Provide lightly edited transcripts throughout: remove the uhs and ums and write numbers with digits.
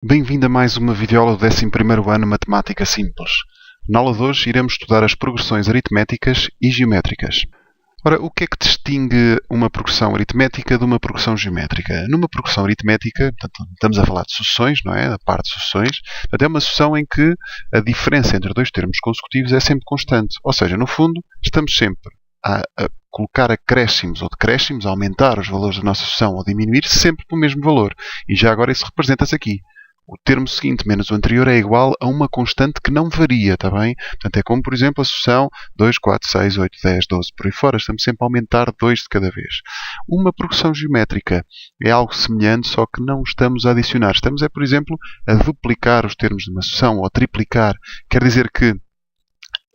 Bem-vindo a mais uma videoaula do 11º ano Matemática Simples. Na aula de hoje iremos estudar as progressões aritméticas e geométricas. Ora, o que é que distingue uma progressão aritmética de uma progressão geométrica? Numa progressão aritmética, portanto, estamos a falar de sucessões, não é? Da parte de sucessões. Portanto, é uma sucessão em que a diferença entre dois termos consecutivos é sempre constante. Ou seja, no fundo, estamos sempre a colocar acréscimos ou decréscimos, a aumentar os valores da nossa sucessão ou diminuir sempre pelo mesmo valor. E já agora isso representa-se aqui. O termo seguinte menos o anterior é igual a uma constante que não varia, está bem? Portanto, é como, por exemplo, a sucessão 2, 4, 6, 8, 10, 12, por aí fora. Estamos sempre a aumentar 2 de cada vez. Uma progressão geométrica é algo semelhante, só que não estamos a adicionar. Estamos, por exemplo, a duplicar os termos de uma sucessão ou a triplicar. Quer dizer que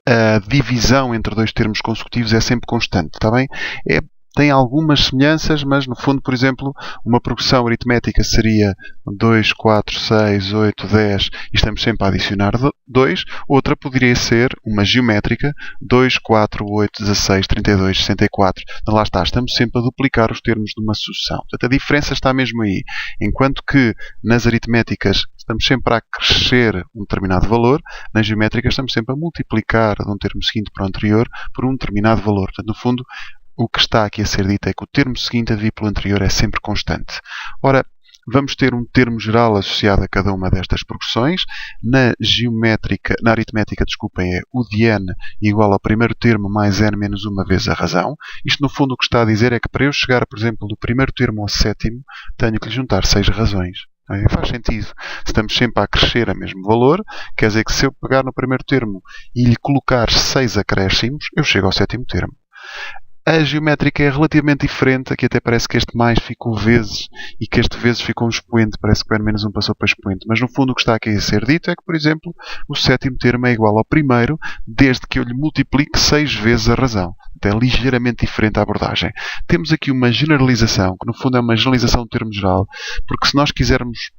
a divisão entre dois termos consecutivos é sempre constante, está bem? Tem algumas semelhanças, mas no fundo, por exemplo, uma progressão aritmética seria 2, 4, 6, 8, 10 e estamos sempre a adicionar 2. Outra poderia ser uma geométrica 2, 4, 8, 16, 32, 64. Então, lá está, estamos sempre a duplicar os termos de uma sucessão. Portanto, a diferença está mesmo aí. Enquanto que nas aritméticas estamos sempre a crescer um determinado valor, nas geométricas estamos sempre a multiplicar de um termo seguinte para o anterior por um determinado valor. Portanto, no fundo, o que está aqui a ser dito é que o termo seguinte a dividir pelo anterior é sempre constante. Ora, vamos ter um termo geral associado a cada uma destas progressões. Na aritmética, é o de n igual ao primeiro termo mais n menos uma vezes a razão. Isto, no fundo, o que está a dizer é que para eu chegar, por exemplo, do primeiro termo ao sétimo, tenho que lhe juntar 6 razões. Faz sentido. Se estamos sempre a crescer a mesmo valor, quer dizer que se eu pegar no primeiro termo e lhe colocar 6 acréscimos, eu chego ao sétimo termo. A geométrica é relativamente diferente. Aqui até parece que este mais ficou vezes e que este vezes ficou um expoente. Parece que o n menos 1 passou para expoente. Mas no fundo o que está aqui a ser dito é que, por exemplo, o sétimo termo é igual ao primeiro desde que eu lhe multiplique 6 vezes a razão. É ligeiramente diferente a abordagem. Temos aqui uma generalização, que no fundo é uma generalização do termo geral, porque se nós quisermos,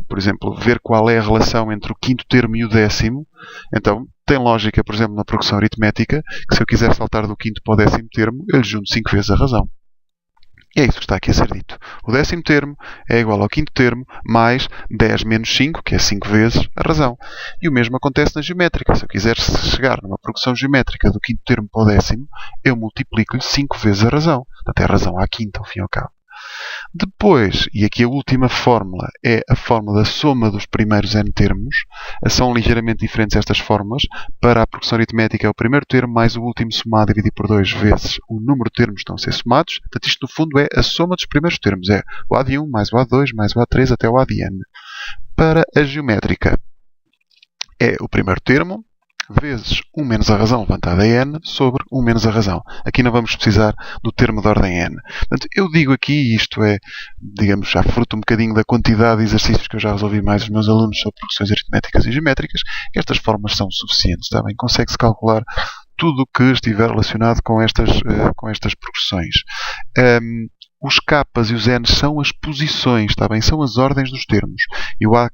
por exemplo, ver qual é a relação entre o quinto termo e o décimo, então tem lógica, por exemplo, na progressão aritmética, que se eu quiser saltar do quinto para o décimo termo, eu lhe junto 5 vezes a razão. E é isso que está aqui a ser dito. O décimo termo é igual ao quinto termo mais 10 menos 5, que é 5 vezes a razão. E o mesmo acontece na geométrica. Se eu quiser chegar numa progressão geométrica do quinto termo para o décimo, eu multiplico-lhe 5 vezes a razão. Portanto, é a razão à quinta, ao fim e ao cabo. Depois, e aqui a última fórmula é a fórmula da soma dos primeiros n termos. São ligeiramente diferentes estas fórmulas. Para a progressão aritmética é o primeiro termo mais o último somado dividido por 2 vezes o número de termos que estão a ser somados. Portanto, isto no fundo é a soma dos primeiros termos. É o A de 1 mais o A de 2 mais o A de 3 até o A de n. Para a geométrica é o primeiro termo vezes 1 menos a razão levantada a n sobre 1 menos a razão. Aqui não vamos precisar do termo de ordem n. Portanto, eu digo aqui, isto é, digamos, já fruto um bocadinho da quantidade de exercícios que eu já resolvi mais os meus alunos sobre progressões aritméticas e geométricas, que estas formas são suficientes, está bem? Consegue-se calcular tudo o que estiver relacionado com estas progressões. Os K's e os N's são as posições, está bem? São as ordens dos termos. E o AK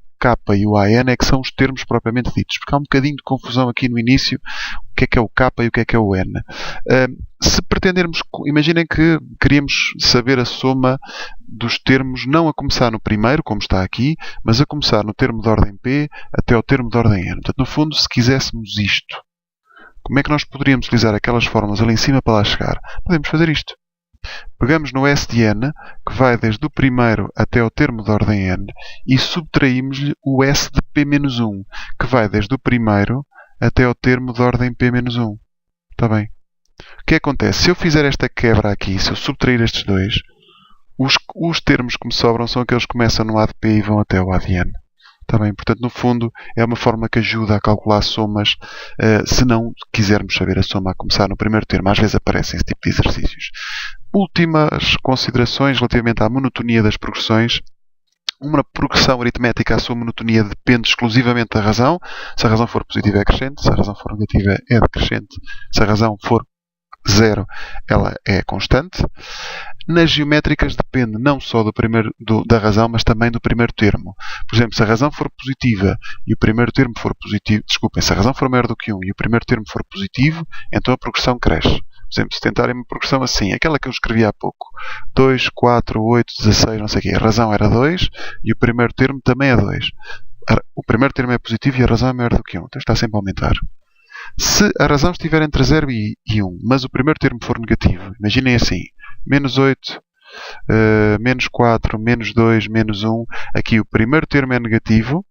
e o AN é que são os termos propriamente ditos. Porque há um bocadinho de confusão aqui no início. O que é o K e o que é o N? Se pretendermos, imaginem que queríamos saber a soma dos termos não a começar no primeiro, como está aqui, mas a começar no termo de ordem P até ao termo de ordem N. Portanto, no fundo, se quiséssemos isto, como é que nós poderíamos utilizar aquelas fórmulas ali em cima para lá chegar? Podemos fazer isto. Pegamos no S de n, que vai desde o primeiro até ao termo de ordem n, e subtraímos-lhe o S de P-1, que vai desde o primeiro até ao termo de ordem P-1. Está bem? O que acontece? Se eu fizer esta quebra aqui, se eu subtrair estes dois, os termos que me sobram são aqueles que começam no A de P e vão até o A de n. Está bem? Portanto, no fundo, é uma forma que ajuda a calcular somas, se não quisermos saber a soma a começar no primeiro termo. Às vezes aparecem esse tipo de exercícios. Últimas considerações relativamente à monotonia das progressões. Uma progressão aritmética, a sua monotonia depende exclusivamente da razão. Se a razão for positiva é crescente, se a razão for negativa é decrescente, se a razão for zero, ela é constante. Nas geométricas depende não só da razão, mas também do primeiro termo. Por exemplo, se a razão for positiva e o primeiro termo for positivo, se a razão for maior do que 1 e o primeiro termo for positivo, então a progressão cresce. Por exemplo, se tentarem uma progressão assim, aquela que eu escrevi há pouco, 2, 4, 8, 16, não sei o quê, a razão era 2 e o primeiro termo também é 2. O primeiro termo é positivo e a razão é maior do que 1, então está sempre a aumentar. Se a razão estiver entre 0 e 1, mas o primeiro termo for negativo, imaginem assim, menos 8, menos 4, menos 2, menos 1, aqui o primeiro termo é negativo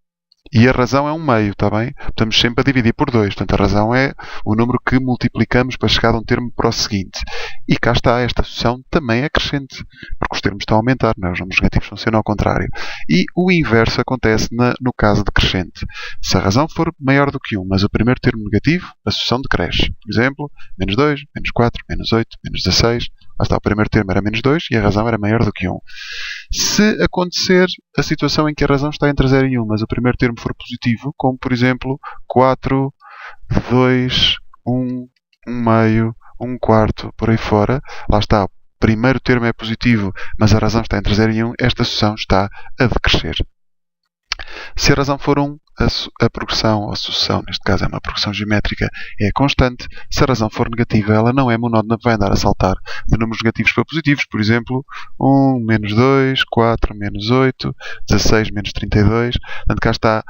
e a razão é um meio, está bem? Estamos sempre a dividir por 2. Portanto, a razão é o número que multiplicamos para chegar a um termo para o seguinte. E cá está, esta sucessão também é crescente, porque os termos estão a aumentar, não é? Os números negativos funcionam ao contrário. E o inverso acontece no caso decrescente. Se a razão for maior do que 1, mas o primeiro termo negativo, a sucessão decresce. Por exemplo, menos 2, menos 4, menos 8, menos 16. Lá está, o primeiro termo era menos 2 e a razão era maior do que 1. Se acontecer a situação em que a razão está entre 0 e 1, mas o primeiro termo for positivo, como por exemplo 4, 2, 1, 1 meio, 1 quarto, por aí fora, lá está, o primeiro termo é positivo, mas a razão está entre 0 e 1, esta sucessão está a decrescer. Se a razão for 1, a progressão, ou a sucessão, neste caso é uma progressão geométrica, é constante. Se a razão for negativa, ela não é monótona, vai andar a saltar de números negativos para positivos. Por exemplo, 1, menos 2, 4, menos 8, 16, menos 32. Portanto, cá está,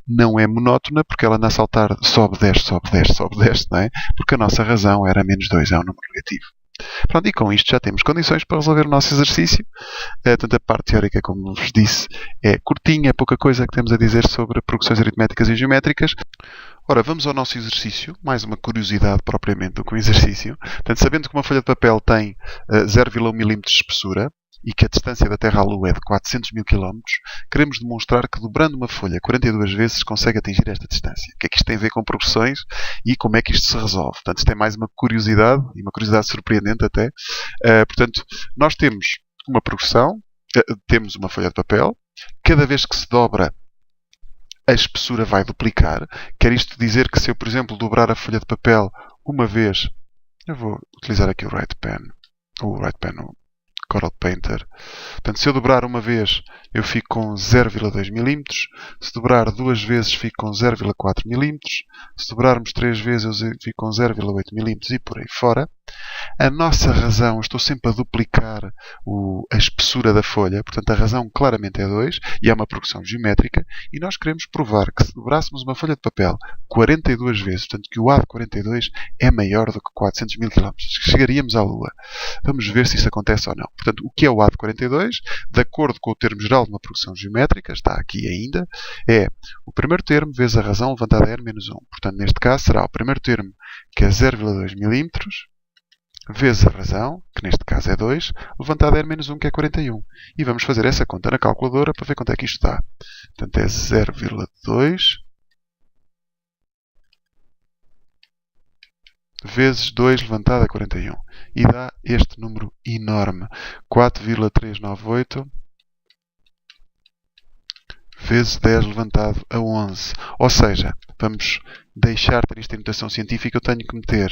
não é monótona, porque ela anda a saltar, sobe, desce, sobe, desce, sobe, desce, não é? Porque a nossa razão era menos 2, é um número negativo. Pronto, e com isto já temos condições para resolver o nosso exercício. Tanto a parte teórica, como vos disse, é curtinha, é pouca coisa que temos a dizer sobre progressões aritméticas e geométricas. Ora, vamos ao nosso exercício. Mais uma curiosidade propriamente do que um exercício. Portanto, sabendo que uma folha de papel tem 0,1 mm de espessura e que a distância da Terra à Lua é de 400 mil km, queremos demonstrar que dobrando uma folha 42 vezes se consegue atingir esta distância. O que é que isto tem a ver com progressões e como é que isto se resolve? Portanto, isto é mais uma curiosidade, e uma curiosidade surpreendente até. Portanto, nós temos uma progressão, temos uma folha de papel, cada vez que se dobra a espessura vai duplicar. Quer isto dizer que se eu, por exemplo, dobrar a folha de papel uma vez, eu vou utilizar aqui o Write Pen, o Coral Painter. Portanto, se eu dobrar uma vez, eu fico com 0,2 mm. Se dobrar duas vezes, fico com 0,4 mm. Se dobrarmos 3 vezes, eu fico com 0,8 mm e por aí fora. A nossa razão, estou sempre a duplicar a espessura da folha, portanto a razão claramente é 2 e é uma progressão geométrica, e nós queremos provar que se dobrássemos uma folha de papel 42 vezes, portanto que o A de 42 é maior do que 400 mil km, chegaríamos à Lua. Vamos ver se isso acontece ou não. Portanto, o que é o A de 42? De acordo com o termo geral de uma progressão geométrica, está aqui ainda, é o primeiro termo vezes a razão levantada a r menos 1. Portanto, neste caso será o primeiro termo, que é 0,2 mm, vezes a razão, que neste caso é 2, levantado a r menos 1, que é 41. E vamos fazer essa conta na calculadora para ver quanto é que isto dá. Portanto, é 0,2 vezes 2 levantado a 41. E dá este número enorme, 4,398 vezes 10 levantado a 11. Ou seja, vamos deixar ter isto em notação científica, eu tenho que meter...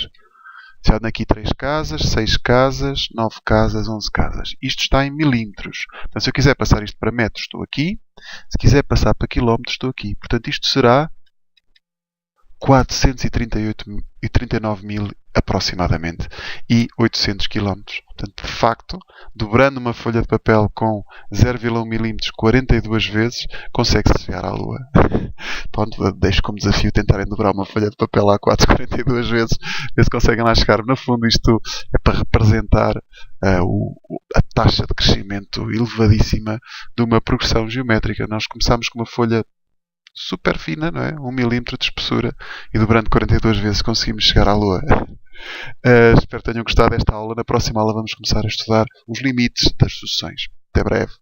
Já ando aqui 3 casas, 6 casas, 9 casas, 11 casas. Isto está em milímetros. Portanto, se eu quiser passar isto para metros, estou aqui. Se quiser passar para quilómetros, estou aqui. Portanto, isto será 439 mil aproximadamente e 800 km. Portanto, de facto, dobrando uma folha de papel com 0,1 mm 42 vezes, consegue-se chegar à Lua. Pronto, deixo como desafio tentarem dobrar uma folha de papel a 442 vezes, ver se conseguem lá chegar. No fundo, isto é para representar a taxa de crescimento elevadíssima de uma progressão geométrica. Nós começamos com uma folha super fina, não é? 1 milímetro de espessura, e dobrando 42 vezes conseguimos chegar à Lua. Espero que tenham gostado desta aula. Na próxima aula vamos começar a estudar os limites das sucessões. Até breve.